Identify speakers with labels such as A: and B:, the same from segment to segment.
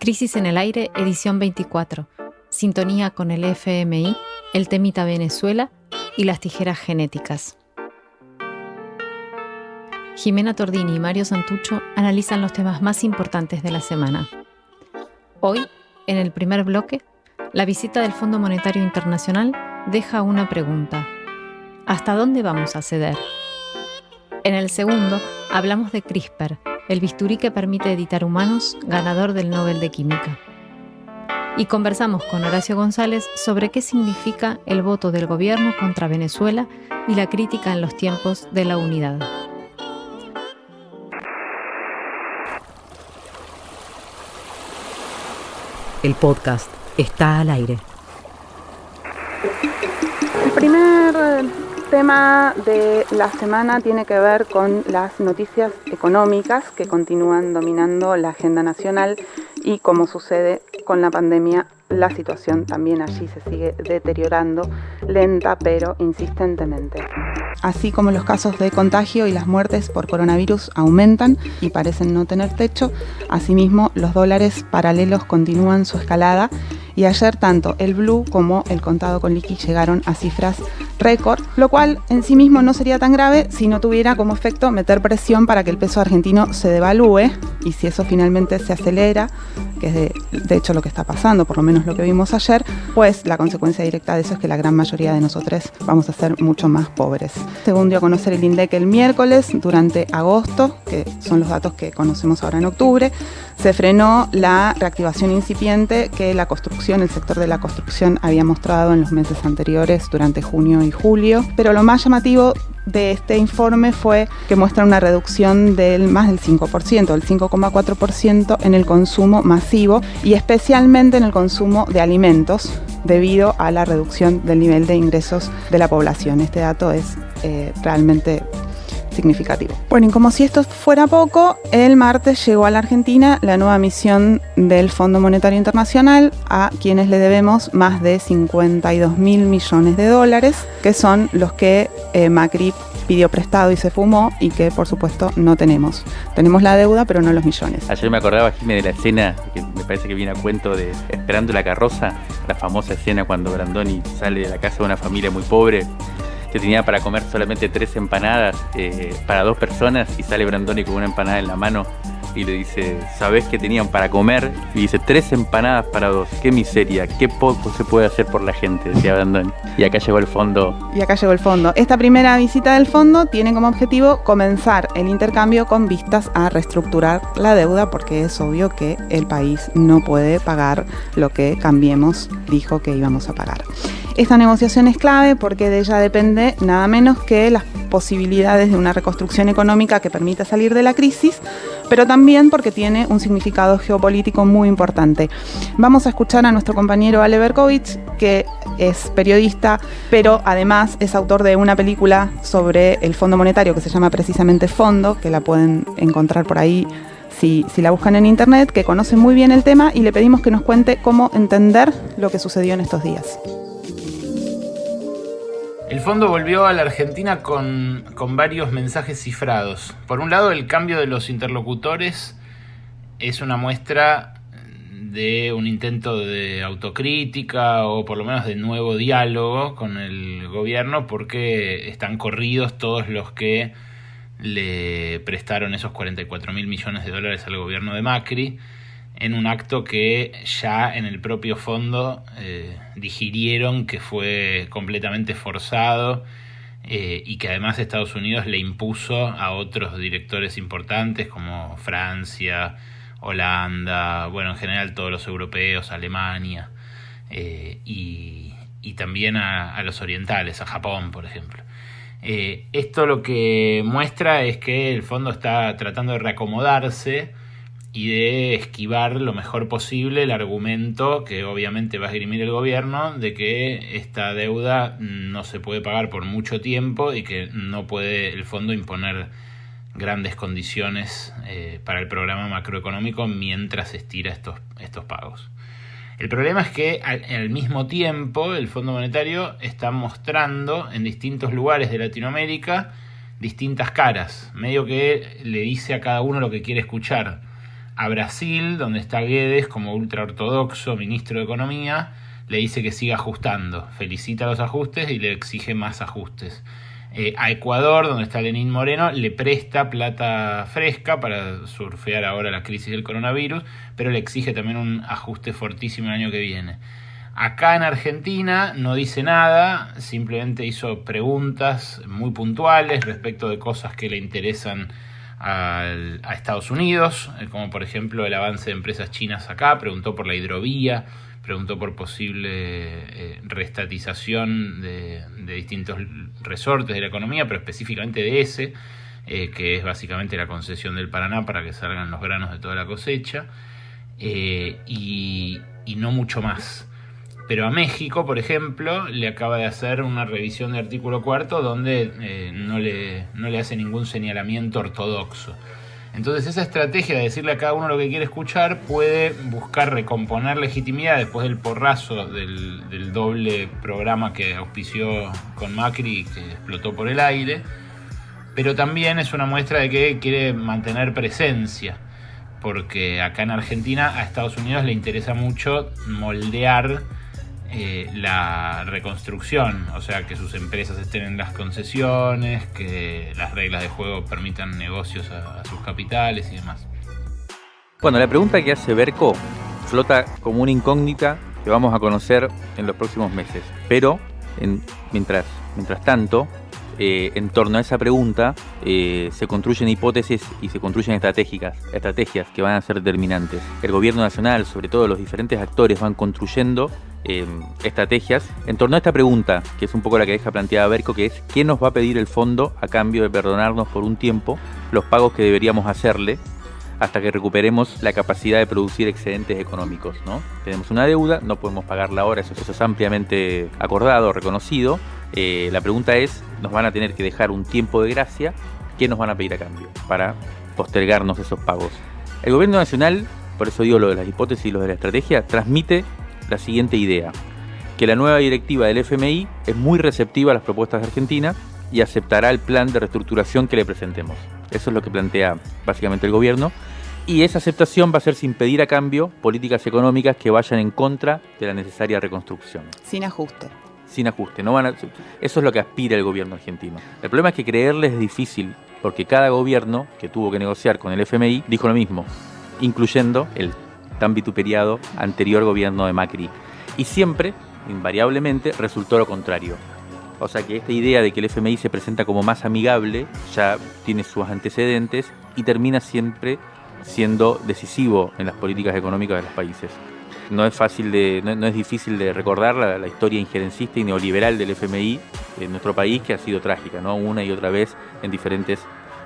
A: Crisis en el aire, edición 24. Sintonía con el FMI, el temita Venezuela y las tijeras genéticas. Jimena Tordini y Mario Santucho analizan los temas más importantes de la semana. Hoy, en el primer bloque, la visita del Fondo Monetario Internacional deja una pregunta. ¿Hasta dónde vamos a ceder? En el segundo, hablamos de CRISPR, el bisturí que permite editar humanos, ganador del Nobel de Química. Y conversamos con Horacio González sobre qué significa el voto del gobierno contra Venezuela y la crítica en los tiempos de la unidad.
B: El podcast está al aire.
C: El primer tema de la semana tiene que ver con las noticias económicas que continúan dominando la agenda nacional y, como sucede con la pandemia, la situación también allí se sigue deteriorando, lenta pero insistentemente. Así como los casos de contagio y las muertes por coronavirus aumentan y parecen no tener techo, asimismo los dólares paralelos continúan su escalada y ayer tanto el blue como el contado con liqui llegaron a cifras récord, lo cual en sí mismo no sería tan grave si no tuviera como efecto meter presión para que el peso argentino se devalúe, y si eso finalmente se acelera, que es de hecho lo que está pasando, por lo menos lo que vimos ayer, pues la consecuencia directa de eso es que la gran mayoría de nosotros vamos a ser mucho más pobres. Según dio a conocer el INDEC el miércoles, durante agosto, que son los datos que conocemos ahora en octubre, se frenó la reactivación incipiente que el sector de la construcción había mostrado en los meses anteriores, durante junio y julio. Pero lo más llamativo de este informe fue que muestra una reducción del más del 5%, del 5,4% en el consumo masivo y especialmente en el consumo de alimentos, debido a la reducción del nivel de ingresos de la población. Este dato es realmente significativo. Bueno, y como si esto fuera poco, el martes llegó a la Argentina la nueva misión del Fondo Monetario Internacional, a quienes le debemos más de 52.000 millones de dólares, que son los que Macri pidió prestado y se fumó y que por supuesto no tenemos. Tenemos la deuda, pero no los millones.
D: Ayer me acordaba, Jimé, de la escena que me parece que viene a cuento de Esperando la carroza, la famosa escena cuando Brandoni sale de la casa de una familia muy pobre que tenía para comer solamente 3 empanadas para 2 personas, y sale Brandoni con una empanada en la mano y le dice: ¿sabés qué tenían para comer? Y dice: 3 empanadas para 2. ¡Qué miseria! ¡Qué poco se puede hacer por la gente!, decía Brandoni. Y acá llegó el fondo.
C: Esta primera visita del fondo tiene como objetivo comenzar el intercambio con vistas a reestructurar la deuda, porque es obvio que el país no puede pagar lo que Cambiemos dijo que íbamos a pagar. Esta negociación es clave porque de ella depende nada menos que las posibilidades de una reconstrucción económica que permita salir de la crisis, pero también porque tiene un significado geopolítico muy importante. Vamos a escuchar a nuestro compañero Ale Berkovich, que es periodista, pero además es autor de una película sobre el Fondo Monetario que se llama precisamente Fondo, que la pueden encontrar por ahí si la buscan en internet, que conoce muy bien el tema, y le pedimos que nos cuente cómo entender lo que sucedió en estos días.
E: El fondo volvió a la Argentina con varios mensajes cifrados. Por un lado, el cambio de los interlocutores es una muestra de un intento de autocrítica, o por lo menos de nuevo diálogo con el gobierno, porque están corridos todos los que le prestaron esos 44.000 millones de dólares al gobierno de Macri, en un acto que ya en el propio fondo digirieron que fue completamente forzado, y que además Estados Unidos le impuso a otros directores importantes como Francia, Holanda, bueno, en general todos los europeos, Alemania, y también a los orientales, a Japón, por ejemplo. Esto lo que muestra es que el fondo está tratando de reacomodarse y de esquivar lo mejor posible el argumento que obviamente va a esgrimir el gobierno de que esta deuda no se puede pagar por mucho tiempo y que no puede el fondo imponer grandes condiciones para el programa macroeconómico mientras estira estos pagos. El problema es que al mismo tiempo el Fondo Monetario está mostrando en distintos lugares de Latinoamérica distintas caras, medio que le dice a cada uno lo que quiere escuchar. A Brasil, donde está Guedes como ultraortodoxo ministro de Economía, le dice que siga ajustando, felicita los ajustes y le exige más ajustes. A Ecuador, donde está Lenín Moreno, le presta plata fresca para surfear ahora la crisis del coronavirus, pero le exige también un ajuste fortísimo el año que viene. Acá en Argentina no dice nada, simplemente hizo preguntas muy puntuales respecto de cosas que le interesan a Estados Unidos, como por ejemplo el avance de empresas chinas acá, preguntó por la hidrovía, preguntó por posible reestatización de distintos resortes de la economía, pero específicamente de ese, que es básicamente la concesión del Paraná para que salgan los granos de toda la cosecha, y no mucho más. Pero a México, por ejemplo, le acaba de hacer una revisión de artículo 4 donde no le hace ningún señalamiento ortodoxo. Entonces esa estrategia de decirle a cada uno lo que quiere escuchar puede buscar recomponer legitimidad después del porrazo del doble programa que auspició con Macri y que explotó por el aire, pero también es una muestra de que quiere mantener presencia, porque acá en Argentina a Estados Unidos le interesa mucho moldear la reconstrucción, o sea, que sus empresas estén en las concesiones, que las reglas de juego permitan negocios a sus capitales y demás.
D: Bueno, la pregunta que hace Berco flota como una incógnita que vamos a conocer en los próximos meses, pero mientras tanto, en torno a esa pregunta se construyen hipótesis y se construyen estrategias que van a ser determinantes. El gobierno nacional, sobre todo los diferentes actores, van construyendo estrategias en torno a esta pregunta, que es un poco la que deja planteada Berco, que es ¿qué nos va a pedir el fondo a cambio de perdonarnos por un tiempo los pagos que deberíamos hacerle hasta que recuperemos la capacidad de producir excedentes económicos, ¿no? Tenemos una deuda, no podemos pagarla ahora, eso es ampliamente acordado, reconocido. La pregunta es, nos van a tener que dejar un tiempo de gracia, ¿qué nos van a pedir a cambio para postergarnos esos pagos? El gobierno nacional, por eso digo lo de las hipótesis y lo de la estrategia, transmite la siguiente idea, que la nueva directiva del FMI es muy receptiva a las propuestas de Argentina y aceptará el plan de reestructuración que le presentemos. Eso es lo que plantea básicamente el gobierno, y esa aceptación va a ser sin pedir a cambio políticas económicas que vayan en contra de la necesaria reconstrucción.
F: Sin ajuste.
D: Sin ajuste. Eso es lo que aspira el gobierno argentino. El problema es que creerles es difícil, porque cada gobierno que tuvo que negociar con el FMI dijo lo mismo, incluyendo el tan vituperiado anterior gobierno de Macri. Y siempre, invariablemente, resultó lo contrario. O sea que esta idea de que el FMI se presenta como más amigable ya tiene sus antecedentes y termina siempre siendo decisivo en las políticas económicas de los países. No es difícil de recordar la historia injerencista y neoliberal del FMI en nuestro país, que ha sido trágica, ¿no? Una y otra vez en diferentes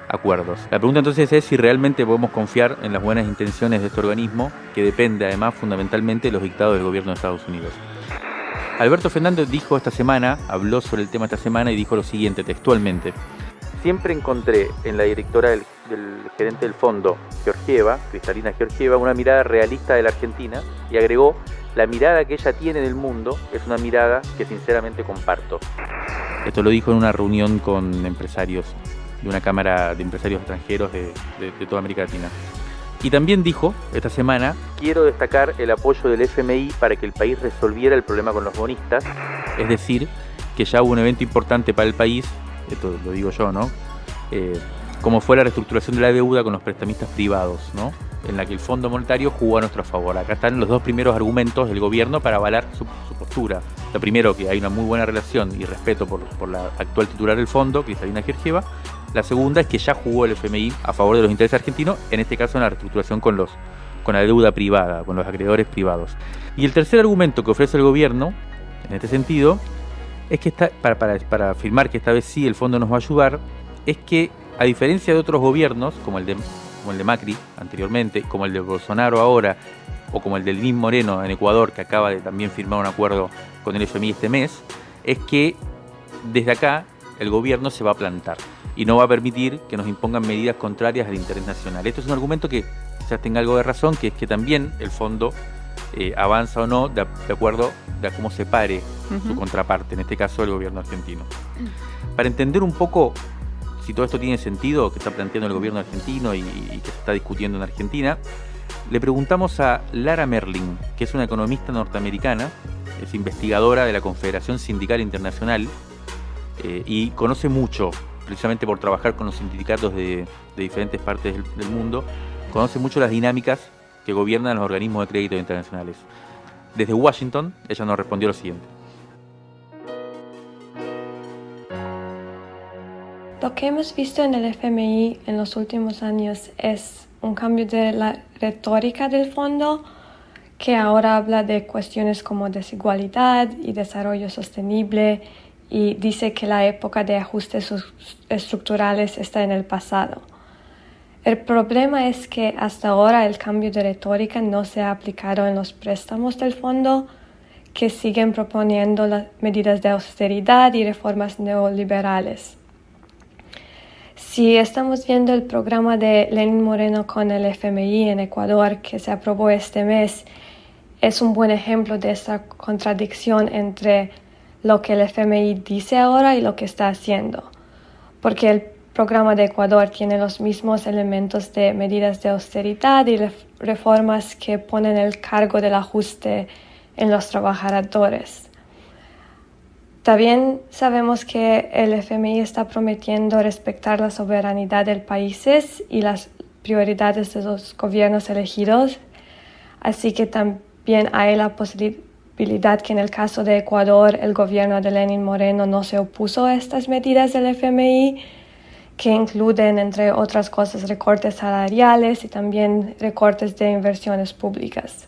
D: acuerdos. La pregunta entonces es si realmente podemos confiar en las buenas intenciones de este organismo, que depende además fundamentalmente de los dictados del gobierno de Estados Unidos. Alberto Fernández habló sobre el tema esta semana y dijo lo siguiente textualmente: siempre encontré en la directora del gerente del fondo, Cristalina Georgieva, una mirada realista de la Argentina, y agregó, la mirada que ella tiene del mundo es una mirada que sinceramente comparto. Esto lo dijo en una reunión con empresarios de una cámara de empresarios extranjeros de toda América Latina. Y también dijo esta semana, quiero destacar el apoyo del FMI para que el país resolviera el problema con los bonistas, es decir, que ya hubo un evento importante para el país, esto lo digo yo, ¿no? Como fue la reestructuración de la deuda con los prestamistas privados, ¿no? En la que el Fondo Monetario jugó a nuestro favor. Acá están los dos primeros argumentos del gobierno para avalar su postura. Lo primero, que hay una muy buena relación y respeto por la actual titular del fondo, Cristalina Georgieva. La segunda es que ya jugó el FMI a favor de los intereses argentinos, en este caso en la reestructuración con la deuda privada, con los acreedores privados. Y el tercer argumento que ofrece el gobierno, en este sentido, es que para afirmar que esta vez sí el fondo nos va a ayudar, es que a diferencia de otros gobiernos, como el de Macri anteriormente, como el de Bolsonaro ahora, o como el del Lenín Moreno en Ecuador, que acaba de también firmar un acuerdo con el FMI este mes, es que desde acá el gobierno se va a plantar y no va a permitir que nos impongan medidas contrarias al interés nacional. Esto es un argumento que quizás tenga algo de razón, que es que también el fondo avanza o no de acuerdo a cómo se pare su contraparte, en este caso el gobierno argentino. Para entender un poco si todo esto tiene sentido, que está planteando el gobierno argentino y que se está discutiendo en Argentina, le preguntamos a Lara Merlin, que es una economista norteamericana, es investigadora de la Confederación Sindical Internacional y conoce mucho, precisamente por trabajar con los sindicatos de diferentes partes del mundo, conoce mucho las dinámicas que gobiernan los organismos de crédito internacionales. Desde Washington, ella nos respondió lo siguiente.
F: Lo que hemos visto en el FMI en los últimos años es un cambio de la retórica del fondo, que ahora habla de cuestiones como desigualdad y desarrollo sostenible y dice que la época de ajustes estructurales está en el pasado. El problema es que hasta ahora el cambio de retórica no se ha aplicado en los préstamos del fondo, que siguen proponiendo las medidas de austeridad y reformas neoliberales. Si estamos viendo el programa de Lenín Moreno con el FMI en Ecuador, que se aprobó este mes, es un buen ejemplo de esta contradicción entre lo que el FMI dice ahora y lo que está haciendo. Porque el programa de Ecuador tiene los mismos elementos de medidas de austeridad y reformas que ponen el cargo del ajuste en los trabajadores. También sabemos que el FMI está prometiendo respetar la soberanía de países y las prioridades de los gobiernos elegidos, así que también hay la posibilidad que en el caso de Ecuador el gobierno de Lenín Moreno no se opuso a estas medidas del FMI, que incluyen, entre otras cosas, recortes salariales y también recortes de inversiones públicas.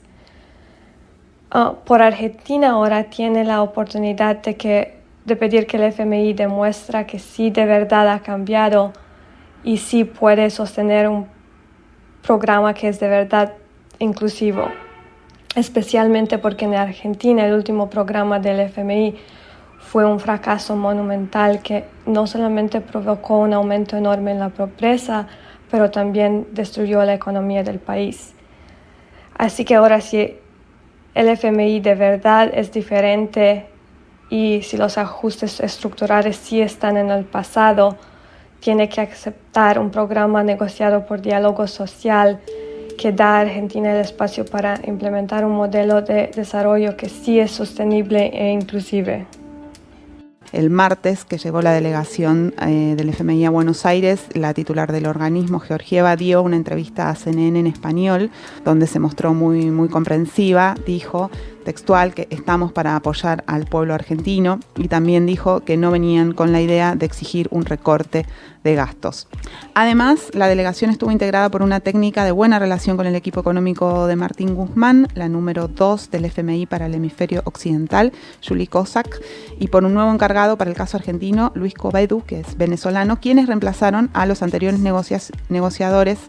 F: Por Argentina ahora tiene la oportunidad de pedir que el FMI demuestre que sí de verdad ha cambiado y sí puede sostener un programa que es de verdad inclusivo. Especialmente porque en Argentina el último programa del FMI fue un fracaso monumental que no solamente provocó un aumento enorme en la pobreza, pero también destruyó la economía del país. Así que ahora si el FMI de verdad es diferente y si los ajustes estructurales sí están en el pasado, tiene que aceptar un programa negociado por diálogo social que da a Argentina el espacio para implementar un modelo de desarrollo que sí es sostenible e inclusive.
C: El martes, que llegó la delegación del FMI a Buenos Aires, la titular del organismo, Georgieva, dio una entrevista a CNN en español, donde se mostró muy, muy comprensiva. Dijo textual que estamos para apoyar al pueblo argentino y también dijo que no venían con la idea de exigir un recorte de gastos. Además, la delegación estuvo integrada por una técnica de buena relación con el equipo económico de Martín Guzmán, la número 2 del FMI para el hemisferio occidental, Juli Kozak, y por un nuevo encargado para el caso argentino, Luis Cobedu, que es venezolano, quienes reemplazaron a los anteriores negociadores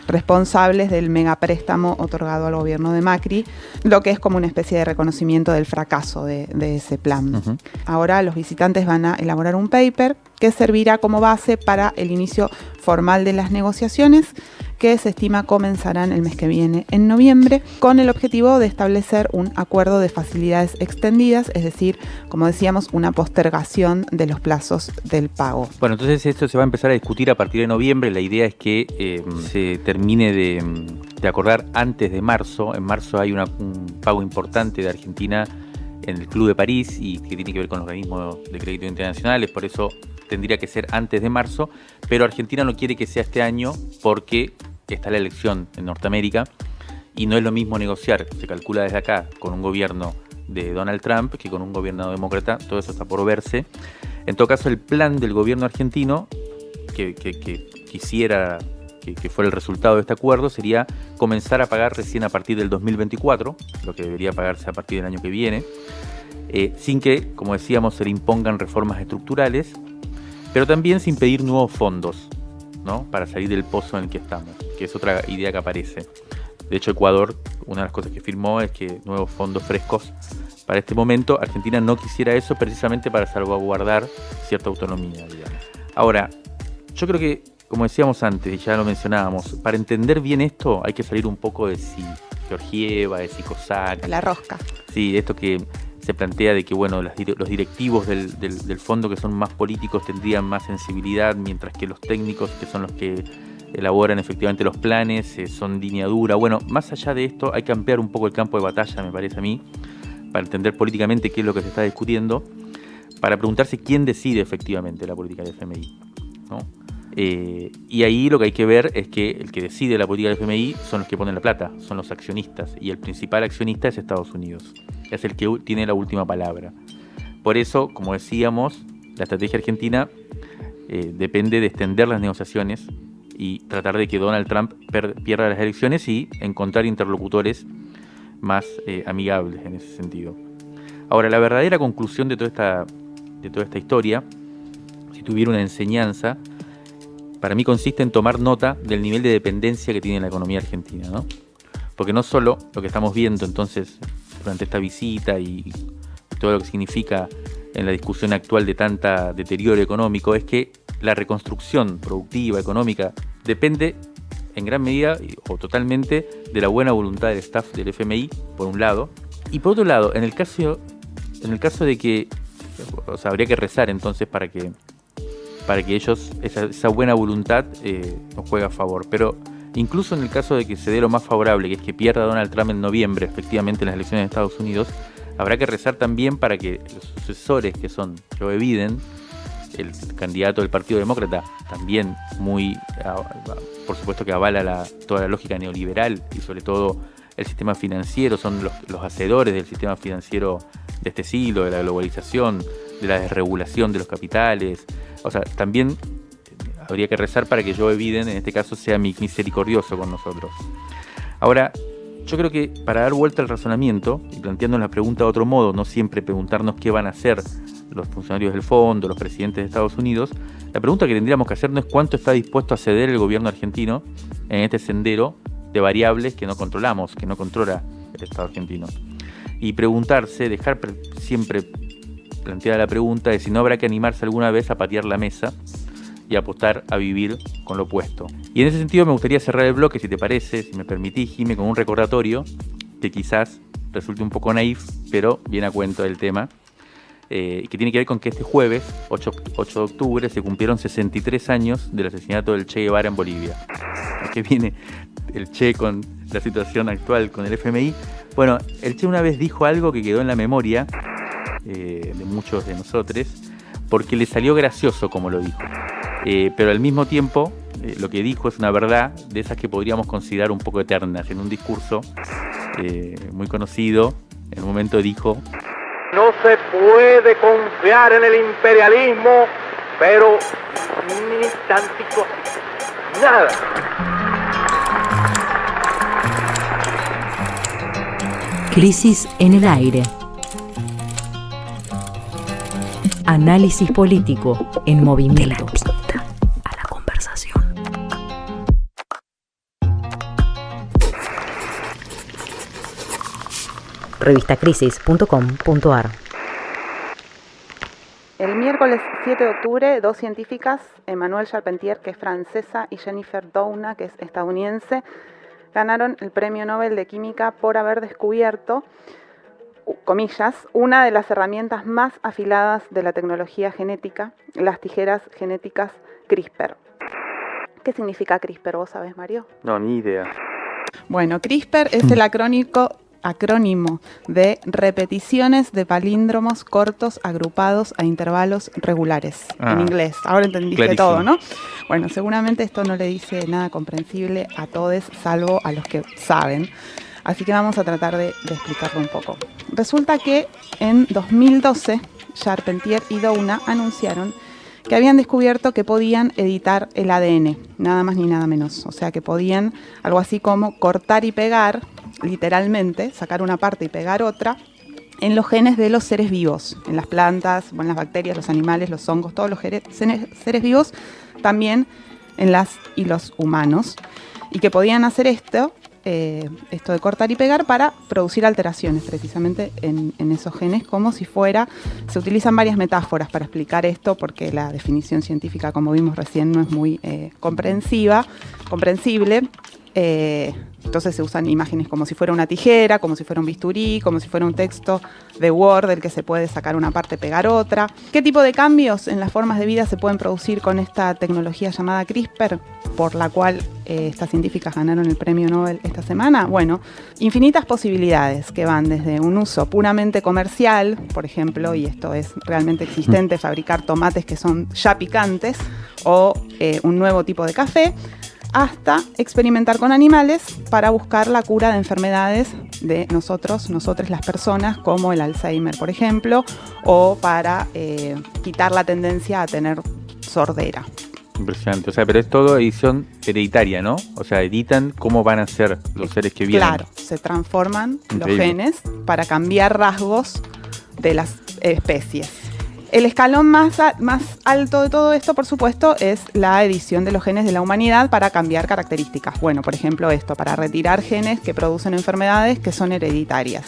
C: responsables del megapréstamo otorgado al gobierno de Macri, lo que es como una especie de reconocimiento del fracaso de ese plan. Uh-huh. Ahora los visitantes van a elaborar un paper que servirá como base para el inicio formal de las negociaciones, que se estima comenzarán el mes que viene, en noviembre, con el objetivo de establecer un acuerdo de facilidades extendidas, es decir, como decíamos, una postergación de los plazos del pago.
D: Bueno, entonces esto se va a empezar a discutir a partir de noviembre. La idea es que se termine de acordar antes de marzo. En marzo hay un pago importante de Argentina en el Club de París y que tiene que ver con los organismos de crédito internacionales, por eso tendría que ser antes de marzo, pero Argentina no quiere que sea este año porque está la elección en Norteamérica y no es lo mismo negociar, se calcula desde acá, con un gobierno de Donald Trump que con un gobierno demócrata. Todo eso está por verse. En todo caso, el plan del gobierno argentino, que quisiera que fuera el resultado de este acuerdo, sería comenzar a pagar recién a partir del 2024, lo que debería pagarse a partir del año que viene, sin que, como decíamos, se le impongan reformas estructurales, pero también sin pedir nuevos fondos, ¿no?, para salir del pozo en el que estamos, que es otra idea que aparece. De hecho, Ecuador, una de las cosas que firmó es que nuevos fondos frescos para este momento. Argentina no quisiera eso precisamente para salvaguardar cierta autonomía, digamos. Ahora, yo creo que, como decíamos antes, y ya lo mencionábamos, para entender bien esto hay que salir un poco de si Georgieva, de si Kozak.
C: La rosca.
D: Sí, esto que se plantea de que bueno, los directivos del fondo, que son más políticos, tendrían más sensibilidad, mientras que los técnicos, que son los que elaboran efectivamente los planes, son línea dura. Bueno, más allá de esto hay que ampliar un poco el campo de batalla, me parece a mí, para entender políticamente qué es lo que se está discutiendo, para preguntarse quién decide efectivamente la política del FMI, ¿no? Y ahí lo que hay que ver es que el que decide la política del FMI son los que ponen la plata, son los accionistas, y el principal accionista es Estados Unidos, es el que tiene la última palabra. Por eso, como decíamos, la estrategia argentina depende de extender las negociaciones y tratar de que Donald Trump pierda las elecciones y encontrar interlocutores más amigables en ese sentido. Ahora, la verdadera conclusión de toda esta historia, si tuviera una enseñanza, para mí consiste en tomar nota del nivel de dependencia que tiene la economía argentina, ¿no? Porque no solo lo que estamos viendo entonces durante esta visita y todo lo que significa en la discusión actual de tanta deterioro económico, es que la reconstrucción productiva, económica, depende en gran medida o totalmente de la buena voluntad del staff del FMI, por un lado, y por otro lado, en el caso de que, o sea, habría que rezar entonces para que ellos, esa buena voluntad nos juegue a favor. Pero incluso en el caso de que se dé lo más favorable, que es que pierda Donald Trump en noviembre, efectivamente, en las elecciones de Estados Unidos, habrá que rezar también para que los sucesores, que son Joe Biden, el candidato del Partido Demócrata, también muy, por supuesto que avala toda la lógica neoliberal y sobre todo el sistema financiero, son los hacedores del sistema financiero de este siglo, de la globalización, de la desregulación de los capitales. O sea, también habría que rezar para que Joe Biden, en este caso, sea misericordioso con nosotros. Ahora, yo creo que para dar vuelta al razonamiento y plantearnos la pregunta de otro modo, no siempre preguntarnos qué van a hacer los funcionarios del fondo, los presidentes de Estados Unidos, la pregunta que tendríamos que hacernos es cuánto está dispuesto a ceder el gobierno argentino en este sendero de variables que no controlamos, que no controla el Estado argentino. Y preguntarse, dejar siempre planteada la pregunta de si no habrá que animarse alguna vez a patear la mesa y apostar a vivir con lo opuesto. Y en ese sentido me gustaría cerrar el bloque, si te parece, si me permitís, Jimé, con un recordatorio que quizás resulte un poco naif, pero viene a cuento del tema, que tiene que ver con que este jueves, 8 de octubre, se cumplieron 63 años del asesinato del Che Guevara en Bolivia. ¿A qué viene el Che con la situación actual con el FMI? Bueno, el Che una vez dijo algo que quedó en la memoria de muchos de nosotros, porque le salió gracioso como lo dijo. Pero al mismo tiempo, lo que dijo es una verdad de esas que podríamos considerar un poco eternas. En un discurso muy conocido, en un momento dijo:
G: no se puede confiar en el imperialismo, pero ni tantito, nada.
B: Crisis en el aire. Análisis político en movimiento. A la conversación. Revistacrisis.com.ar.
C: El miércoles 7 de octubre, dos científicas, Emmanuelle Charpentier, que es francesa, y Jennifer Doudna, que es estadounidense, ganaron el Premio Nobel de Química por haber descubierto, comillas, una de las herramientas más afiladas de la tecnología genética, las tijeras genéticas CRISPR. ¿Qué significa CRISPR? ¿Vos sabés, Mario?
D: No, ni idea.
C: Bueno, CRISPR es el acrónimo de repeticiones de palíndromos cortos agrupados a intervalos regulares, en inglés. Ahora entendiste clarísimo. Todo, ¿no? Bueno, seguramente esto no le dice nada comprensible a todos, salvo a los que saben. Así que vamos a tratar de explicarlo un poco. Resulta que en 2012, Charpentier y Doudna anunciaron que habían descubierto que podían editar el ADN, nada más ni nada menos. O sea, que podían algo así como cortar y pegar, literalmente, sacar una parte y pegar otra, en los genes de los seres vivos, en las plantas, en las bacterias, los animales, los hongos, todos los seres vivos, también en las y los humanos. Y que podían hacer esto de cortar y pegar para producir alteraciones precisamente en esos genes, como si fuera, se utilizan varias metáforas para explicar esto, porque la definición científica, como vimos recién, no es muy comprensible, Entonces se usan imágenes como si fuera una tijera, como si fuera un bisturí, como si fuera un texto de Word del que se puede sacar una parte y pegar otra. ¿Qué tipo de cambios en las formas de vida se pueden producir con esta tecnología llamada CRISPR, por la cual estas científicas ganaron el premio Nobel esta semana? Bueno, infinitas posibilidades que van desde un uso puramente comercial, por ejemplo, y esto es realmente existente, fabricar tomates que son ya picantes, o un nuevo tipo de café, hasta experimentar con animales para buscar la cura de enfermedades de nosotras las personas, como el Alzheimer, por ejemplo, o para quitar la tendencia a tener sordera.
D: Impresionante, o sea, pero es todo edición hereditaria, ¿no? O sea, editan cómo van a ser los seres que vienen.
C: Claro, se transforman
D: Increíble.
C: los genes para cambiar rasgos de las especies. El escalón más alto de todo esto, por supuesto, es la edición de los genes de la humanidad para cambiar características. Bueno, por ejemplo, esto, para retirar genes que producen enfermedades que son hereditarias.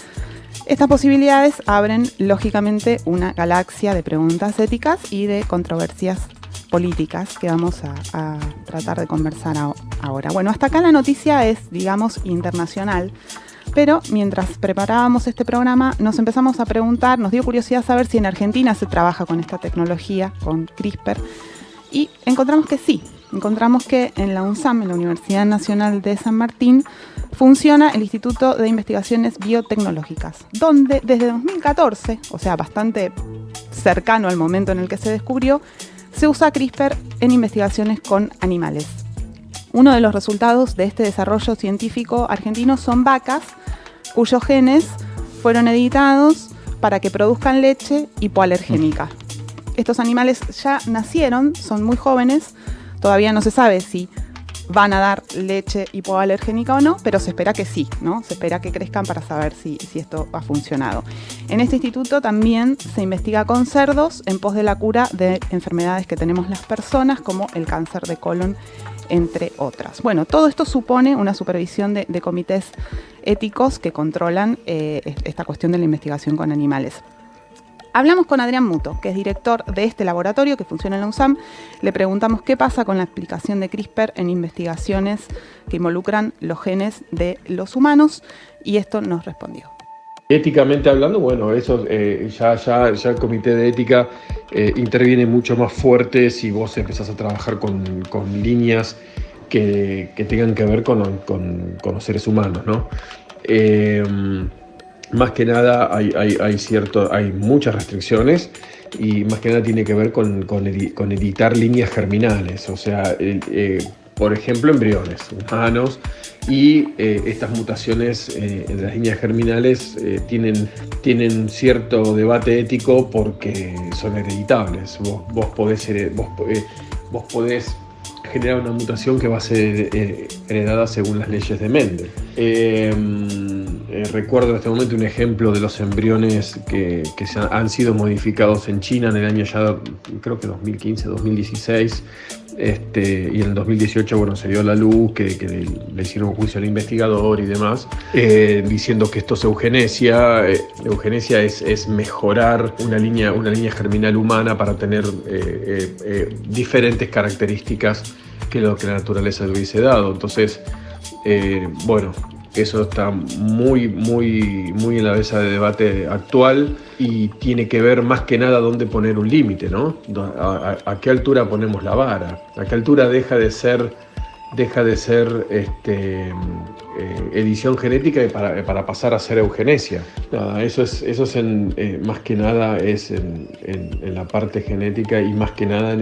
C: Estas posibilidades abren, lógicamente, una galaxia de preguntas éticas y de controversias políticas que vamos a tratar de conversar ahora. Bueno, hasta acá la noticia es, digamos, internacional. Pero mientras preparábamos este programa nos empezamos a preguntar, nos dio curiosidad saber si en Argentina se trabaja con esta tecnología, con CRISPR, y encontramos que sí. Encontramos que en la UNSAM, en la Universidad Nacional de San Martín, funciona el Instituto de Investigaciones Biotecnológicas, donde desde 2014, o sea, bastante cercano al momento en el que se descubrió, se usa CRISPR en investigaciones con animales. Uno de los resultados de este desarrollo científico argentino son vacas cuyos genes fueron editados para que produzcan leche hipoalergénica. Estos animales ya nacieron, son muy jóvenes, todavía no se sabe si van a dar leche hipoalergénica o no, pero se espera que sí, ¿no? Se espera que crezcan para saber si esto ha funcionado. En este instituto también se investiga con cerdos en pos de la cura de enfermedades que tenemos las personas, como el cáncer de colon, entre otras. Bueno, todo esto supone una supervisión de comités éticos que controlan esta cuestión de la investigación con animales. Hablamos con Adrián Muto, que es director de este laboratorio que funciona en la UNSAM. Le preguntamos qué pasa con la aplicación de CRISPR en investigaciones que involucran los genes de los humanos, y esto nos respondió.
H: Éticamente hablando, bueno, eso ya el comité de ética interviene mucho más fuerte si vos empezás a trabajar con líneas que tengan que ver con los seres humanos, ¿no? Más que nada hay muchas restricciones, y más que nada tiene que ver con editar líneas germinales, o sea, por ejemplo, embriones humanos, y estas mutaciones de las líneas germinales tienen cierto debate ético porque son hereditables. Vos podés generar una mutación que va a ser heredada según las leyes de Mendel. Recuerdo en este momento un ejemplo de los embriones que han sido modificados en China en el año ya, creo que 2015, 2016, y en el 2018, bueno, se dio a la luz que le hicieron un juicio al investigador y demás, diciendo que esto es eugenesia. Eugenesia es mejorar una línea germinal humana para tener diferentes características que lo que la naturaleza le hubiese dado. Entonces, bueno, eso está muy en la mesa de debate actual, y tiene que ver más que nada dónde poner un límite, ¿no? ¿A qué altura ponemos la vara? ¿A qué altura deja de ser edición genética para pasar a ser eugenesia? Nada, eso es más que nada es en la parte genética, y más que nada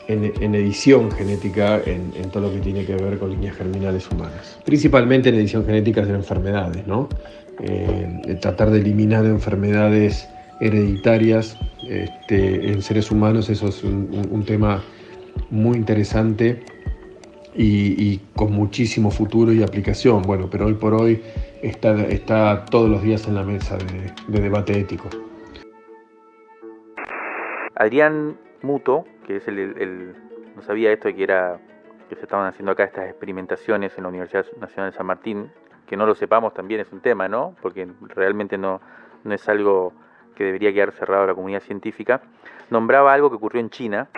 H: en edición genética, en todo lo que tiene que ver con líneas germinales humanas. Principalmente en edición genética de enfermedades, ¿no? Tratar de eliminar enfermedades hereditarias en seres humanos, eso es un tema muy interesante y con muchísimo futuro y aplicación. Bueno, pero hoy por hoy está todos los días en la mesa de debate ético.
D: Adrián Muto, que es no sabía esto de que se estaban haciendo acá estas experimentaciones en la Universidad Nacional de San Martín. Que no lo sepamos también es un tema, ¿no? Porque realmente no es algo que debería quedar cerrado a la comunidad científica. Nombraba algo que ocurrió en China,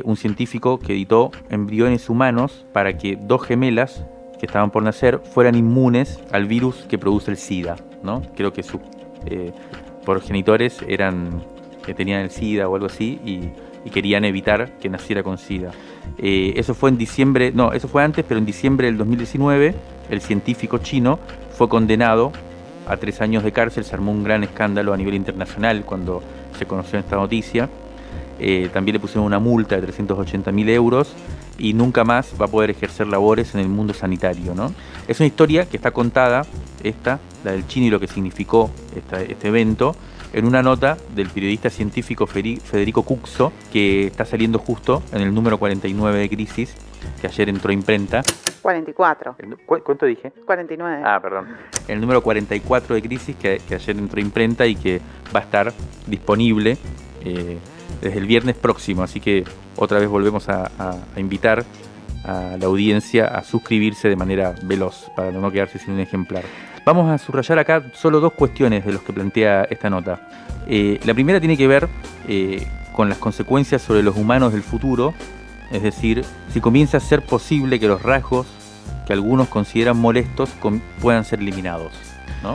D: un científico que editó embriones humanos para que 2 gemelas que estaban por nacer fueran inmunes al virus que produce el SIDA, ¿no? Creo que sus progenitores tenían el SIDA o algo así y querían evitar que naciera con SIDA. Eso fue antes, pero en diciembre del 2019 el científico chino fue condenado a 3 años de cárcel. Se armó un gran escándalo a nivel internacional cuando se conoció esta noticia. También le pusieron una multa de 380.000 euros y nunca más va a poder ejercer labores en el mundo sanitario, ¿no? Es una historia que está contada, la del chino y lo que significó este evento, en una nota del periodista científico Federico Cucso, que está saliendo justo en el número 49 de Crisis, que ayer entró a imprenta.
C: 44.
D: ¿Cuánto dije?
C: 49.
D: Ah, perdón. El número 44 de Crisis, que ayer entró a imprenta y que va a estar disponible desde el viernes próximo. Así que otra vez volvemos a invitar a la audiencia a suscribirse de manera veloz para no quedarse sin un ejemplar. Vamos a subrayar acá solo 2 cuestiones de los que plantea esta nota. La primera tiene que ver con las consecuencias sobre los humanos del futuro, es decir, si comienza a ser posible que los rasgos que algunos consideran molestos puedan ser eliminados, ¿no?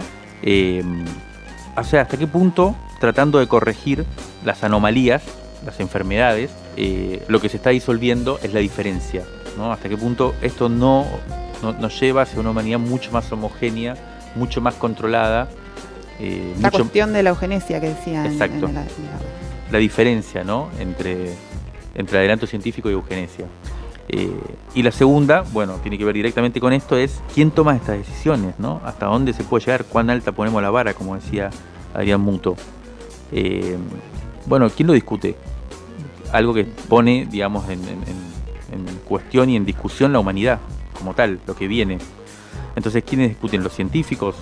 D: O sea, ¿hasta qué punto, tratando de corregir las anomalías, las enfermedades, lo que se está disolviendo es la diferencia, ¿no? ¿Hasta qué punto esto nos lleva hacia una humanidad mucho más homogénea, mucho más controlada?
I: La cuestión de la eugenesia que decían.
D: Exacto. La diferencia, ¿no? entre adelanto científico y eugenesia. Y la segunda, bueno, tiene que ver directamente con esto, es quién toma estas decisiones, ¿no? Hasta dónde se puede llegar, cuán alta ponemos la vara, como decía Adrián Muto. Bueno, ¿quién lo discute? Algo que pone, digamos, en cuestión y en discusión la humanidad como tal, lo que viene. Entonces, ¿quiénes discuten? ¿Los científicos?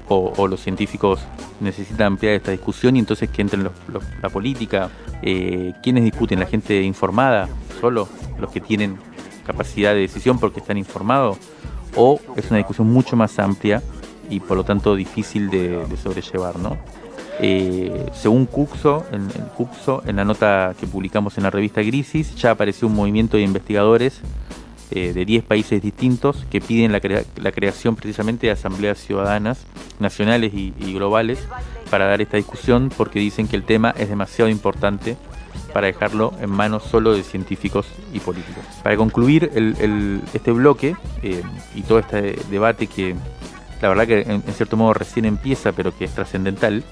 D: ¿O los científicos necesitan ampliar esta discusión y entonces que entren la política? ¿Quiénes discuten? ¿La gente informada? ¿Solo los que tienen capacidad de decisión porque están informados? ¿O es una discusión mucho más amplia y por lo tanto difícil de sobrellevar, ¿no? Según Cucso, en la nota que publicamos en la revista Crisis, ya apareció un movimiento de investigadores de 10 países distintos que piden la creación precisamente de asambleas ciudadanas nacionales y globales para dar esta discusión, porque dicen que el tema es demasiado importante para dejarlo en manos solo de científicos y políticos. Para concluir este bloque y todo este debate que la verdad que en cierto modo recién empieza, pero que es trascendental,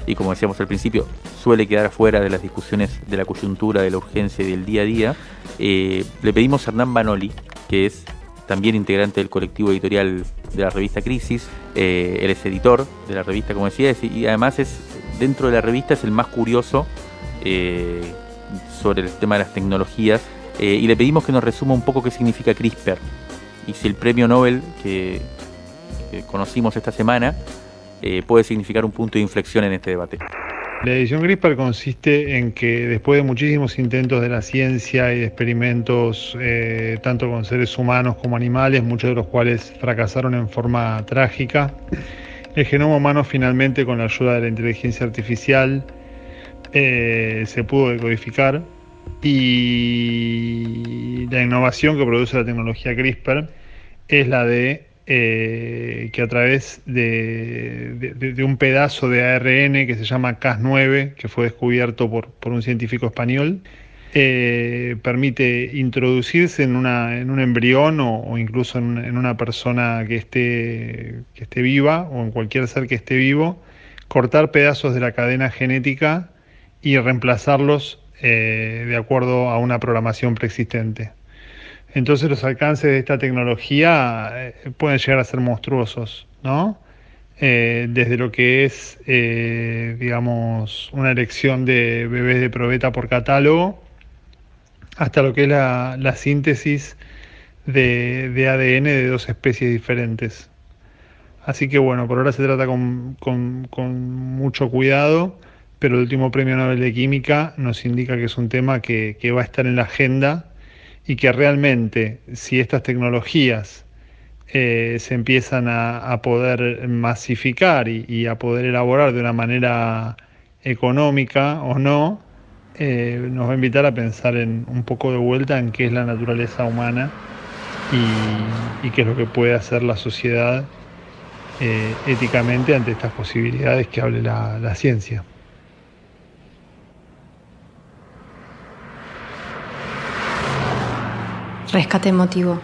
D: y como decíamos al principio, suele quedar fuera de las discusiones de la coyuntura, de la urgencia y del día a día, le pedimos a Hernán Banoli, que es también integrante del colectivo editorial de la revista Crisis, él es editor de la revista, como decía, y además dentro de la revista es el más curioso sobre el tema de las tecnologías, y le pedimos que nos resuma un poco qué significa CRISPR, y si el premio Nobel que conocimos esta semana puede significar un punto de inflexión en este debate.
J: La edición CRISPR consiste en que después de muchísimos intentos de la ciencia y de experimentos tanto con seres humanos como animales, muchos de los cuales fracasaron en forma trágica, el genoma humano finalmente, con la ayuda de la inteligencia artificial, se pudo decodificar, y la innovación que produce la tecnología CRISPR es la de que a través de un pedazo de ARN que se llama Cas9, que fue descubierto por un científico español, permite introducirse en un embrión o incluso en una persona que esté viva, o en cualquier ser que esté vivo, cortar pedazos de la cadena genética y reemplazarlos de acuerdo a una programación preexistente. Entonces los alcances de esta tecnología pueden llegar a ser monstruosos, ¿no? Desde lo que es, digamos, una elección de bebés de probeta por catálogo, hasta lo que es la síntesis de ADN de 2 especies diferentes. Así que bueno, por ahora se trata con mucho cuidado, pero el último premio Nobel de Química nos indica que es un tema que va a estar en la agenda, y que realmente, si estas tecnologías se empiezan a poder masificar y a poder elaborar de una manera económica o no, nos va a invitar a pensar un poco de vuelta en qué es la naturaleza humana y qué es lo que puede hacer la sociedad éticamente ante estas posibilidades que hable la ciencia.
A: Rescate emotivo.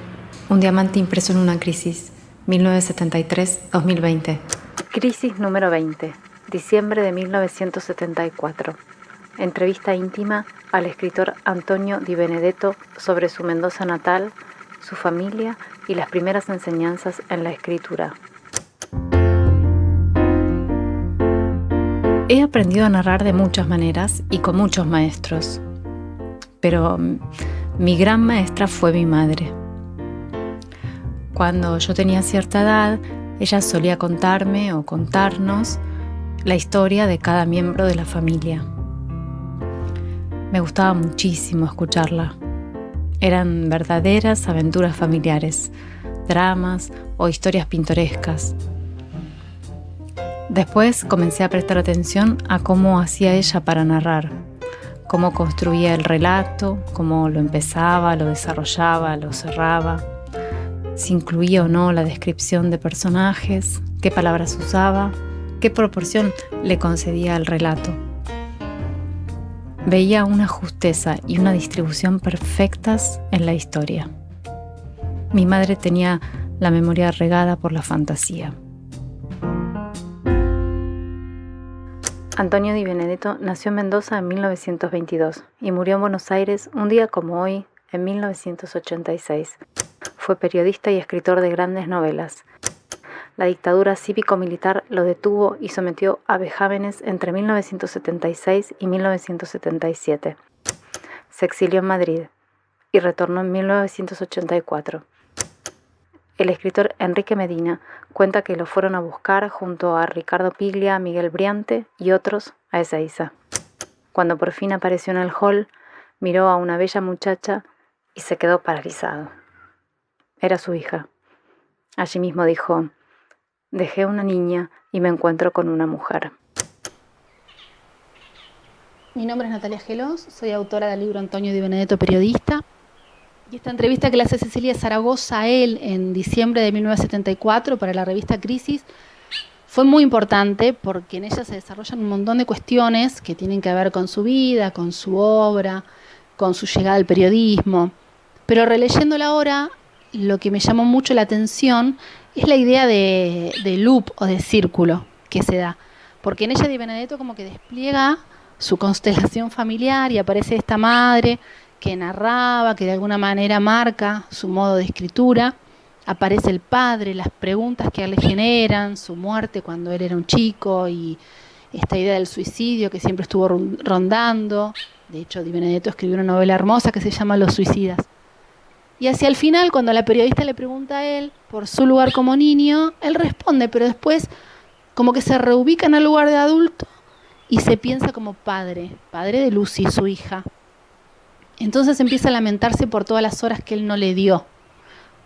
A: Un diamante impreso en una crisis. 1973-2020. Crisis número 20. Diciembre de 1974. Entrevista íntima al escritor Antonio Di Benedetto sobre su Mendoza natal, su familia y las primeras enseñanzas en la escritura. He aprendido a narrar de muchas maneras y con muchos maestros, pero mi gran maestra fue mi madre. Cuando yo tenía cierta edad, ella solía contarme o contarnos la historia de cada miembro de la familia. Me gustaba muchísimo escucharla. Eran verdaderas aventuras familiares, dramas o historias pintorescas. Después comencé a prestar atención a cómo hacía ella para narrar, cómo construía el relato, cómo lo empezaba, lo desarrollaba, lo cerraba, si incluía o no la descripción de personajes, qué palabras usaba, qué proporción le concedía al relato. Veía una justeza y una distribución perfectas en la historia. Mi madre tenía la memoria regada por la fantasía. Antonio Di Benedetto nació en Mendoza en 1922 y murió en Buenos Aires un día como hoy, en 1986. Fue periodista y escritor de grandes novelas. La dictadura cívico-militar lo detuvo y sometió a vejámenes entre 1976 y 1977. Se exilió en Madrid y retornó en 1984. El escritor Enrique Medina cuenta que lo fueron a buscar junto a Ricardo Piglia, Miguel Briante y otros a Ezeiza. Cuando por fin apareció en el hall, miró a una bella muchacha y se quedó paralizado. Era su hija. Allí mismo dijo: dejé una niña y me encuentro con una mujer.
K: Mi nombre es Natalia Gelos, soy autora del libro Antonio Di Benedetto, periodista. Y esta entrevista que le hace Cecilia Zaragoza a él en diciembre de 1974 para la revista Crisis fue muy importante porque en ella se desarrollan un montón de cuestiones que tienen que ver con su vida, con su obra, con su llegada al periodismo. Pero releyéndola ahora, lo que me llamó mucho la atención es la idea de loop o de círculo que se da. Porque en ella Di Benedetto como que despliega su constelación familiar y aparece esta madre que narraba, que de alguna manera marca su modo de escritura. Aparece el padre, las preguntas que a él le generan, su muerte cuando él era un chico y esta idea del suicidio que siempre estuvo rondando. De hecho, Di Benedetto escribió una novela hermosa que se llama Los suicidas. Y hacia el final, cuando la periodista le pregunta a él por su lugar como niño, él responde, pero después como que se reubica en el lugar de adulto y se piensa como padre de Lucy, su hija. Entonces empieza a lamentarse por todas las horas que él no le dio,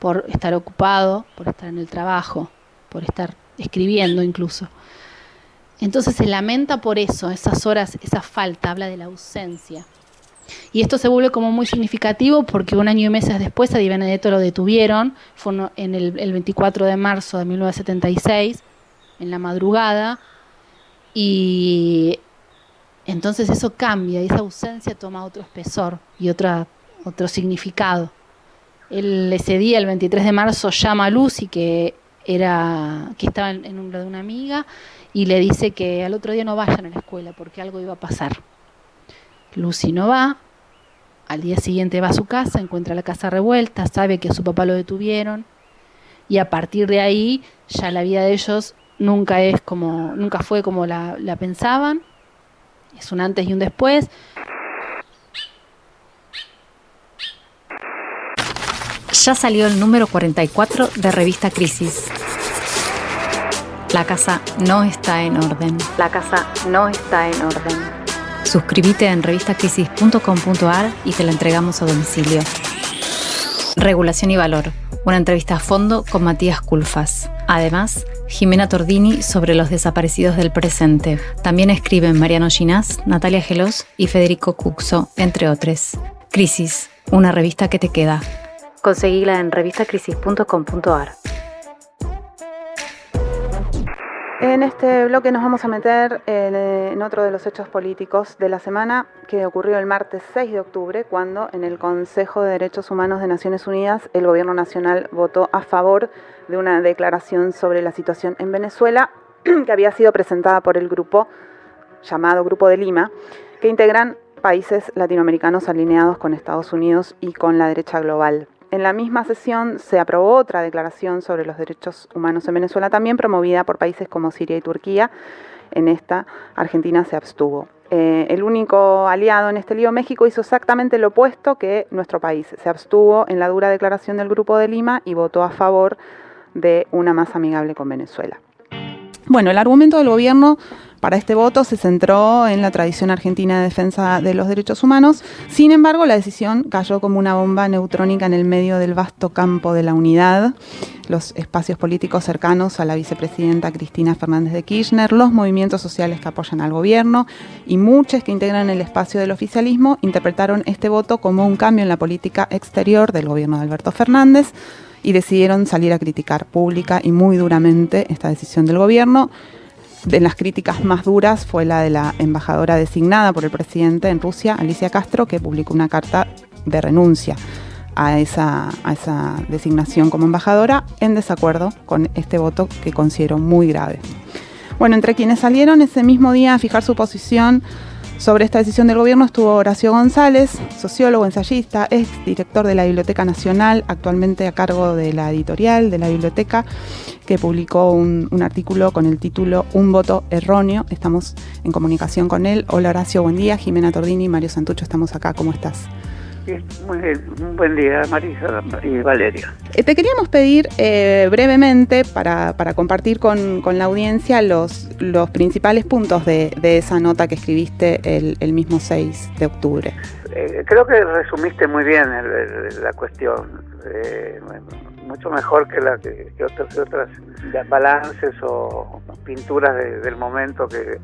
K: por estar ocupado, por estar en el trabajo, por estar escribiendo incluso. Entonces se lamenta por eso, esas horas, esa falta, habla de la ausencia. Y esto se vuelve como muy significativo porque un año y meses después a Di Benedetto lo detuvieron, fue en el 24 de marzo de 1976, en la madrugada, y entonces eso cambia, y esa ausencia toma otro espesor y otro significado. Él ese día, el 23 de marzo, llama a Lucy, que estaba en un de una amiga, y le dice que al otro día no vayan a la escuela porque algo iba a pasar. Lucy no va, al día siguiente va a su casa, encuentra la casa revuelta, sabe que a su papá lo detuvieron, y a partir de ahí ya la vida de ellos nunca fue como la pensaban. Es un antes y un después.
A: Ya salió el número 44 de Revista Crisis. La casa no está en orden. La casa no está en orden. Suscríbete en revistacrisis.com.ar y te la entregamos a domicilio. Regulación y valor. Una entrevista a fondo con Matías Culfas. Además, Jimena Tordini sobre los desaparecidos del presente. También escriben Mariano Ginás, Natalia Gelos y Federico Cuxo, entre otros. Crisis, una revista que te queda. Conseguila en revistacrisis.com.ar.
C: En este bloque nos vamos a meter en otro de los hechos políticos de la semana que ocurrió el martes 6 de octubre, cuando en el Consejo de Derechos Humanos de Naciones Unidas el Gobierno Nacional votó a favor de una declaración sobre la situación en Venezuela que había sido presentada por el grupo llamado Grupo de Lima, que integran países latinoamericanos alineados con Estados Unidos y con la derecha global. En la misma sesión se aprobó otra declaración sobre los derechos humanos en Venezuela, también promovida por países como Siria y Turquía. En esta, Argentina se abstuvo. El único aliado en este lío, México, hizo exactamente lo opuesto que nuestro país. Se abstuvo en la dura declaración del Grupo de Lima y votó a favor de una más amigable con Venezuela. Bueno, el argumento del gobierno para este voto se centró en la tradición argentina de defensa de los derechos humanos. Sin embargo, la decisión cayó como una bomba neutrónica en el medio del vasto campo de la unidad, los espacios políticos cercanos a la vicepresidenta Cristina Fernández de Kirchner, los movimientos sociales que apoyan al gobierno y muchos que integran el espacio del oficialismo interpretaron este voto como un cambio en la política exterior del gobierno de Alberto Fernández y decidieron salir a criticar pública y muy duramente esta decisión del gobierno. De las críticas más duras fue la de la embajadora designada por el presidente en Rusia, Alicia Castro, que publicó una carta de renuncia a esa designación como embajadora en desacuerdo con este voto que considero muy grave. Bueno, entre quienes salieron ese mismo día a fijar su posición sobre esta decisión del gobierno estuvo Horacio González, sociólogo, ensayista, ex director de la Biblioteca Nacional, actualmente a cargo de la editorial de la biblioteca, que publicó un artículo con el título Un voto erróneo. Estamos en comunicación con él. Hola Horacio, buen día. Jimena Tordini y Mario Santucho estamos acá. ¿Cómo estás?
L: Bien, muy bien. Un buen día, Marisa y Valeria.
C: Te queríamos pedir brevemente para compartir con la audiencia los principales puntos de esa nota que escribiste el mismo 6 de octubre.
L: Creo que resumiste muy bien la cuestión, mucho mejor que otras balances o pinturas del momento que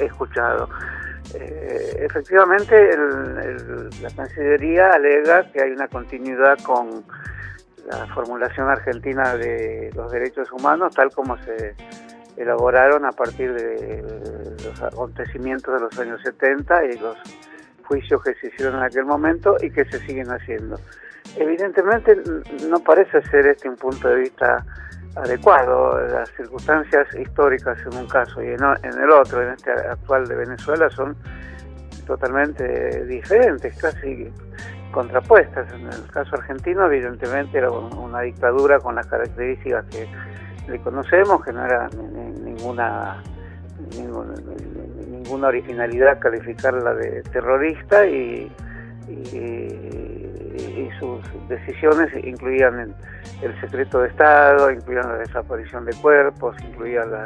L: he escuchado. Efectivamente, la Cancillería alega que hay una continuidad con la formulación argentina de los derechos humanos, tal como se elaboraron a partir de los acontecimientos de los años 70 y los juicios que se hicieron en aquel momento y que se siguen haciendo. Evidentemente no parece ser un punto de vista adecuado. Las circunstancias históricas en un caso y en el otro, en este actual de Venezuela, son totalmente diferentes, casi contrapuestas. En el caso argentino, evidentemente, era una dictadura con las características que le conocemos, que no era ninguna originalidad calificarla de terrorista y sus decisiones incluían el secreto de Estado, incluían la desaparición de cuerpos, incluían la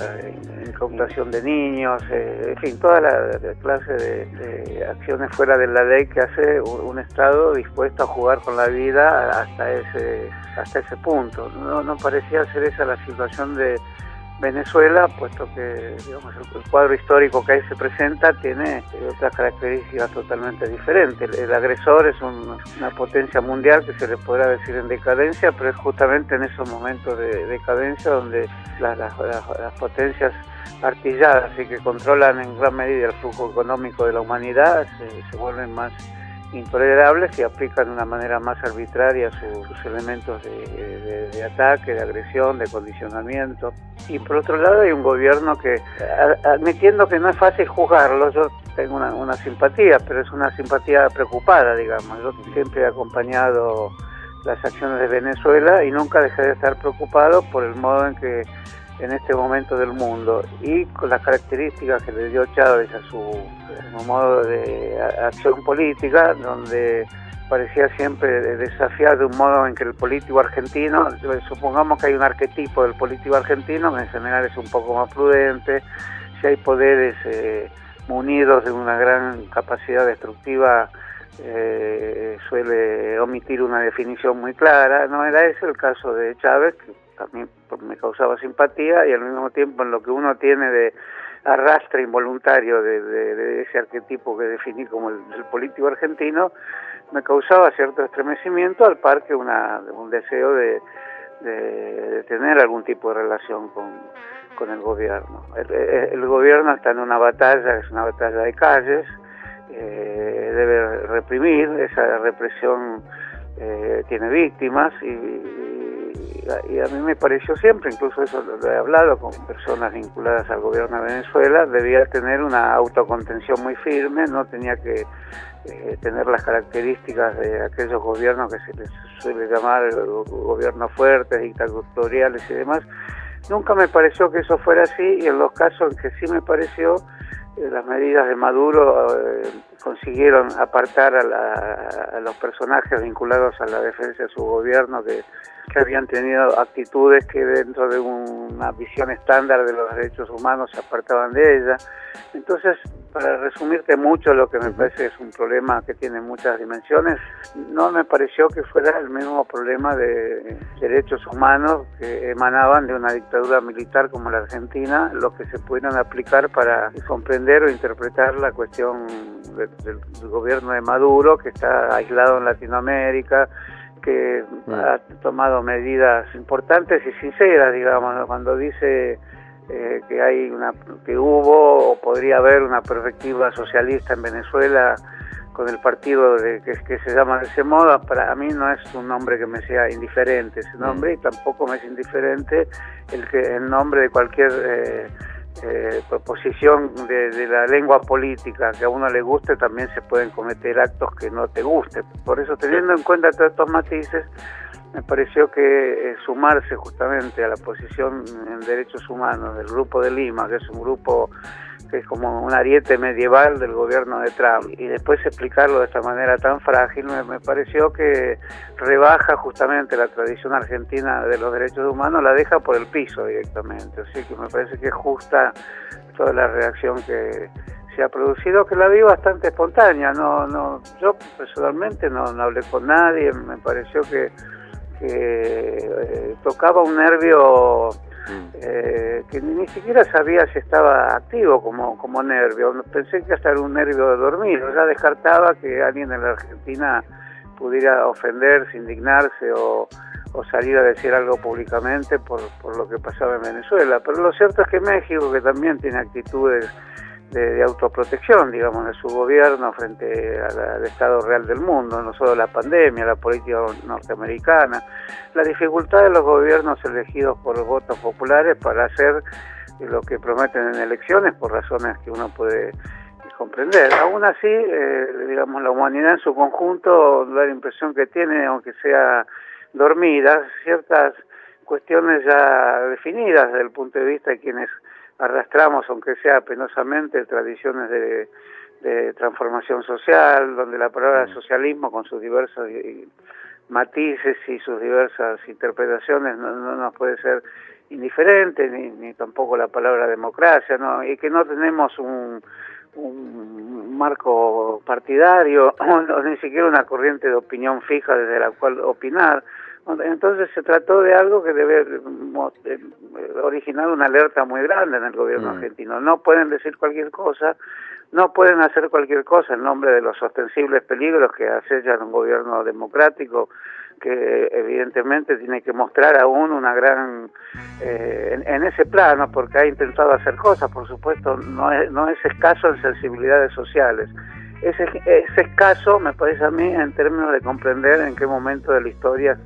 L: incautación de niños, en fin, toda la clase de acciones fuera de la ley que hace un Estado dispuesto a jugar con la vida hasta ese punto. No parecía ser esa la situación de Venezuela, puesto que digamos, el cuadro histórico que ahí se presenta tiene otras características totalmente diferentes. El agresor es una potencia mundial que se le podrá decir en decadencia, pero es justamente en esos momentos de decadencia donde las potencias artilladas y que controlan en gran medida el flujo económico de la humanidad se vuelven más intolerables y aplican de una manera más arbitraria sus elementos de ataque, de agresión, de condicionamiento. Y por otro lado hay un gobierno que, admitiendo que no es fácil juzgarlo, yo tengo una simpatía, pero es una simpatía preocupada, digamos. Yo siempre he acompañado las acciones de Venezuela y nunca dejé de estar preocupado por el modo en que en este momento del mundo y con las características que le dio Chávez a su modo de acción política, donde parecía siempre desafiar de un modo en que el político argentino, supongamos que hay un arquetipo del político argentino que en general es un poco más prudente, si hay poderes munidos de una gran capacidad destructiva, suele omitir una definición muy clara. No era ese el caso de Chávez, a mí me causaba simpatía, y al mismo tiempo en lo que uno tiene de arrastre involuntario de ese arquetipo que definí como el político argentino, me causaba cierto estremecimiento, al par que un deseo de tener algún tipo de relación con el gobierno. El gobierno está en una batalla, es una batalla de calles, debe reprimir, esa represión tiene víctimas, y a mí me pareció siempre, incluso eso lo he hablado con personas vinculadas al gobierno de Venezuela, debía tener una autocontención muy firme, no tenía que tener las características de aquellos gobiernos que se les suele llamar gobiernos fuertes, dictatoriales y demás. Nunca me pareció que eso fuera así, y en los casos en que sí me pareció, las medidas de Maduro consiguieron apartar a los personajes vinculados a la defensa de su gobierno que habían tenido actitudes que dentro de una visión estándar de los derechos humanos se apartaban de ella. Entonces, para resumirte mucho, lo que me parece que es un problema que tiene muchas dimensiones, no me pareció que fuera el mismo problema de derechos humanos que emanaban de una dictadura militar como la Argentina, lo que se pudieron aplicar para comprender o interpretar la cuestión del gobierno de Maduro, que está aislado en Latinoamérica, que ha tomado medidas importantes y sinceras, digamos, cuando dice que hubo o podría haber una perspectiva socialista en Venezuela con el partido que se llama de ese modo. Para mí no es un nombre que me sea indiferente ese nombre, y tampoco me es indiferente el nombre de cualquier proposición de la lengua política que a uno le guste. También se pueden cometer actos que no te gusten. Por eso, teniendo en cuenta todos estos matices, me pareció que sumarse justamente a la posición en derechos humanos del Grupo de Lima, que es un grupo que es como un ariete medieval del gobierno de Trump, y después explicarlo de esta manera tan frágil, me pareció que rebaja justamente la tradición argentina de los derechos humanos, la deja por el piso directamente. Así que me parece que es justa toda la reacción que se ha producido, que la vi bastante espontánea. Yo personalmente no hablé con nadie, me pareció que tocaba un nervio que ni siquiera sabía si estaba activo como nervio. Pensé que hasta era un nervio dormido. Ya descartaba que alguien en la Argentina pudiera ofenderse, indignarse o salir a decir algo públicamente por lo que pasaba en Venezuela. Pero lo cierto es que México, que también tiene actitudes de autoprotección, digamos, de su gobierno frente al estado real del mundo, no solo la pandemia, la política norteamericana, la dificultad de los gobiernos elegidos por los votos populares para hacer lo que prometen en elecciones por razones que uno puede comprender. Aún así, digamos, la humanidad en su conjunto da la impresión que tiene, aunque sea dormida, ciertas cuestiones ya definidas desde el punto de vista de quienes arrastramos, aunque sea penosamente, tradiciones de transformación social, donde la palabra socialismo, con sus diversos matices y sus diversas interpretaciones, no nos puede ser indiferente, ni tampoco la palabra democracia, ¿no? Y que no tenemos un marco partidario, o ni siquiera una corriente de opinión fija desde la cual opinar. Entonces se trató de algo que debe originar una alerta muy grande en el gobierno argentino. No pueden decir cualquier cosa, no pueden hacer cualquier cosa en nombre de los ostensibles peligros que acechan un gobierno democrático, que evidentemente tiene que mostrar aún una gran en ese plano, porque ha intentado hacer cosas, por supuesto, no es escaso en sensibilidades sociales. Es escaso, me parece a mí, en términos de comprender en qué momento de la historia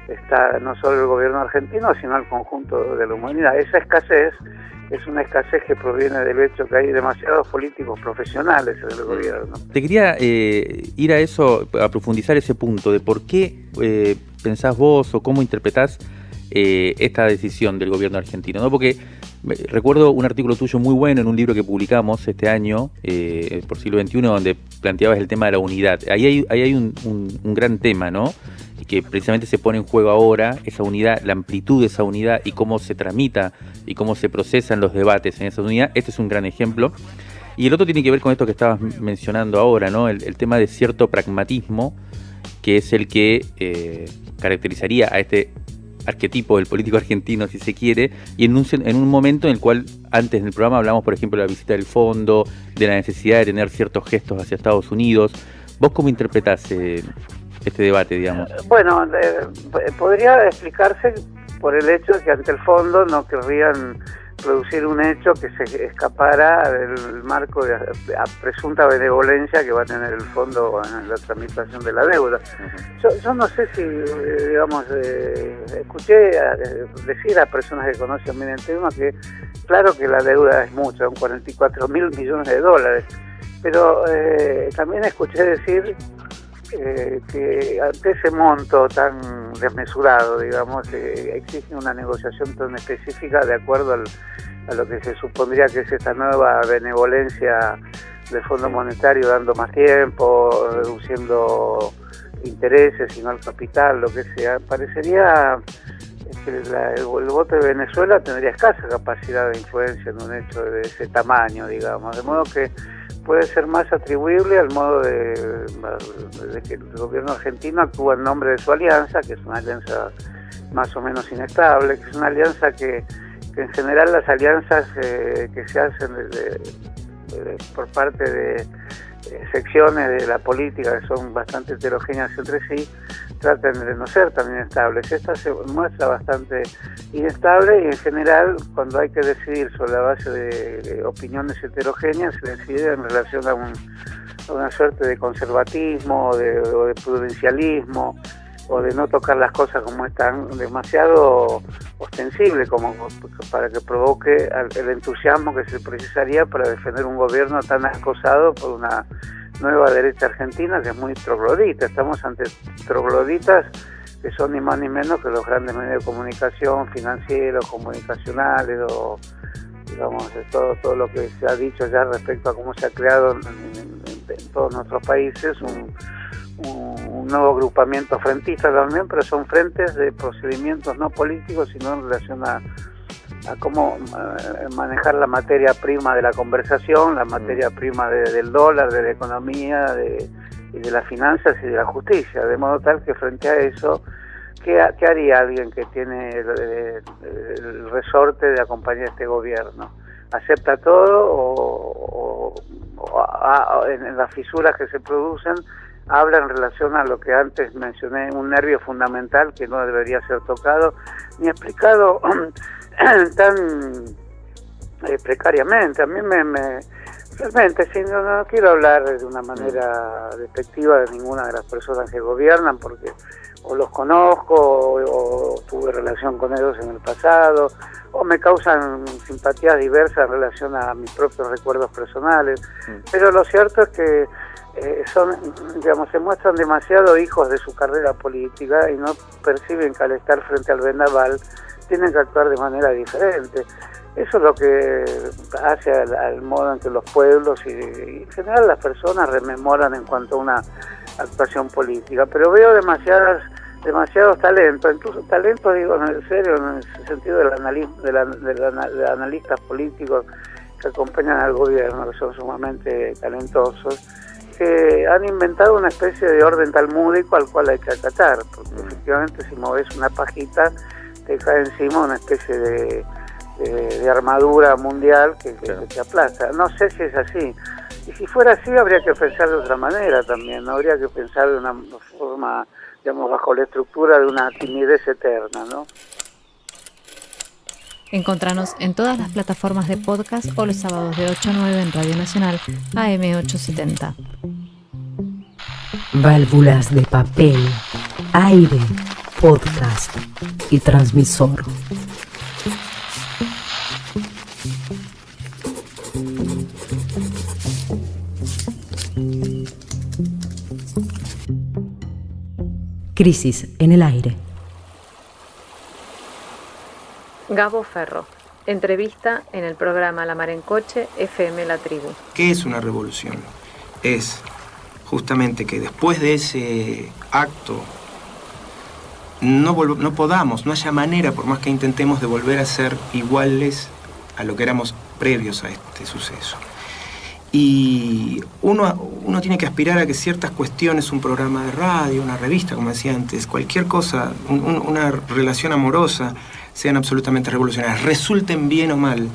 L: está no solo el gobierno argentino, sino el conjunto de la humanidad. Esa escasez es una escasez que proviene del hecho que hay demasiados políticos profesionales en el gobierno.
D: Te quería ir a eso, a profundizar ese punto de por qué pensás vos o cómo interpretás esta decisión del gobierno argentino, ¿no? Porque recuerdo un artículo tuyo muy bueno en un libro que publicamos este año, por Siglo XXI, donde planteabas el tema de la unidad. Ahí hay un gran tema, ¿no? Y que precisamente se pone en juego ahora esa unidad, la amplitud de esa unidad y cómo se tramita y cómo se procesan los debates en esa unidad. Este es un gran ejemplo. Y el otro tiene que ver con esto que estabas mencionando ahora, ¿no? El tema de cierto pragmatismo, que es el que caracterizaría a este arquetipo del político argentino, si se quiere, y en un momento en el cual antes en el programa hablamos, por ejemplo, de la visita del fondo, de la necesidad de tener ciertos gestos hacia Estados Unidos. ¿Vos cómo interpretás este debate, digamos?
L: Bueno, podría explicarse por el hecho de que ante el fondo no querrían producir un hecho que se escapara del marco de presunta benevolencia que va a tener el fondo en la tramitación de la deuda. Yo no sé si, digamos, escuché decir a personas que conocen bien el tema que claro que la deuda es mucho, son 44 mil millones de dólares, pero también escuché decir que ante ese monto tan desmesurado, digamos, exige una negociación tan específica de acuerdo a lo que se supondría que es esta nueva benevolencia del Fondo Monetario, dando más tiempo, reduciendo intereses y no el capital, lo que sea. Parecería que el voto de Venezuela tendría escasa capacidad de influencia en un hecho de ese tamaño, digamos, de modo que puede ser más atribuible al modo de que el gobierno argentino actúa en nombre de su alianza, que es una alianza más o menos inestable, que es una alianza que en general las alianzas que se hacen por parte de secciones de la política que son bastante heterogéneas entre sí, tratan de no ser tan inestables. Esta se muestra bastante inestable y en general cuando hay que decidir sobre la base de opiniones heterogéneas se decide en relación a una suerte de conservatismo o de prudencialismo o de no tocar las cosas como están, demasiado ostensible como para que provoque el entusiasmo que se precisaría para defender un gobierno tan acosado por una nueva derecha argentina que es muy troglodita. Estamos ante trogloditas que son ni más ni menos que los grandes medios de comunicación, financieros, comunicacionales o digamos todo lo que se ha dicho ya respecto a cómo se ha creado en todos nuestros países un nuevo agrupamiento frentista también, pero son frentes de procedimientos no políticos, sino en relación a cómo manejar la materia prima de la conversación, la materia prima del dólar, de la economía, y de las finanzas y de la justicia, de modo tal que frente a eso, ¿qué haría alguien que tiene el resorte de acompañar a este gobierno? ¿Acepta todo o en las fisuras que se producen habla en relación a lo que antes mencioné, un nervio fundamental que no debería ser tocado ni explicado tan precariamente? A mí realmente, sí, no quiero hablar de una manera despectiva de ninguna de las personas que gobiernan, porque o los conozco o tuve relación con ellos en el pasado, o me causan simpatías diversas en relación a mis propios recuerdos personales, pero lo cierto es que se muestran demasiado hijos de su carrera política y no perciben que al estar frente al vendaval tienen que actuar de manera diferente. Eso es lo que hace al modo en que los pueblos y en general las personas rememoran en cuanto a una actuación política. Pero veo demasiados talentos, incluso talentos, digo, en serio, en el sentido de analistas políticos que acompañan al gobierno, que son sumamente talentosos, que han inventado una especie de orden talmúdico al cual hay que acatar, porque efectivamente si moves una pajita te cae encima una especie de armadura mundial que te aplasta. No sé si es así, y si fuera así habría que pensar de otra manera también, ¿no? Habría que pensar de una forma, digamos, bajo la estructura de una timidez eterna, ¿no?
A: Encontranos en todas las plataformas de podcast o los sábados de 8 a 9 en Radio Nacional AM870.
B: Válvulas de papel, aire, podcast y transmisor. Crisis en el aire.
A: Gabo Ferro, entrevista en el programa La Mar en Coche, FM La Tribu.
M: ¿Qué es una revolución? Es justamente que después de ese acto no haya manera, por más que intentemos, de volver a ser iguales a lo que éramos previos a este suceso. Y uno tiene que aspirar a que ciertas cuestiones, un programa de radio, una revista, como decía antes, cualquier cosa, una relación amorosa, sean absolutamente revolucionarias, resulten bien o mal,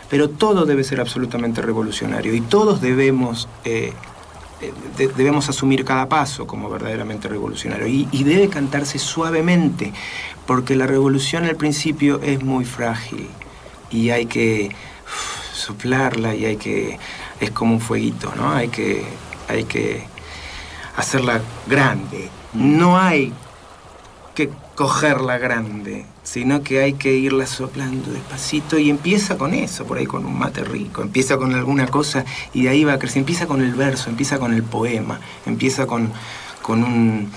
M: pero todo debe ser absolutamente revolucionario y todos debemos asumir cada paso como verdaderamente revolucionario y debe cantarse suavemente, porque la revolución al principio es muy frágil y hay que soplarla y es como un fueguito, ¿no? Hay que hacerla grande. No hay que cogerla grande, sino que hay que irla soplando despacito y empieza con eso, por ahí con un mate rico, empieza con alguna cosa y de ahí va a crecer, empieza con el verso, empieza con el poema, empieza con un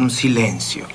M: silencio.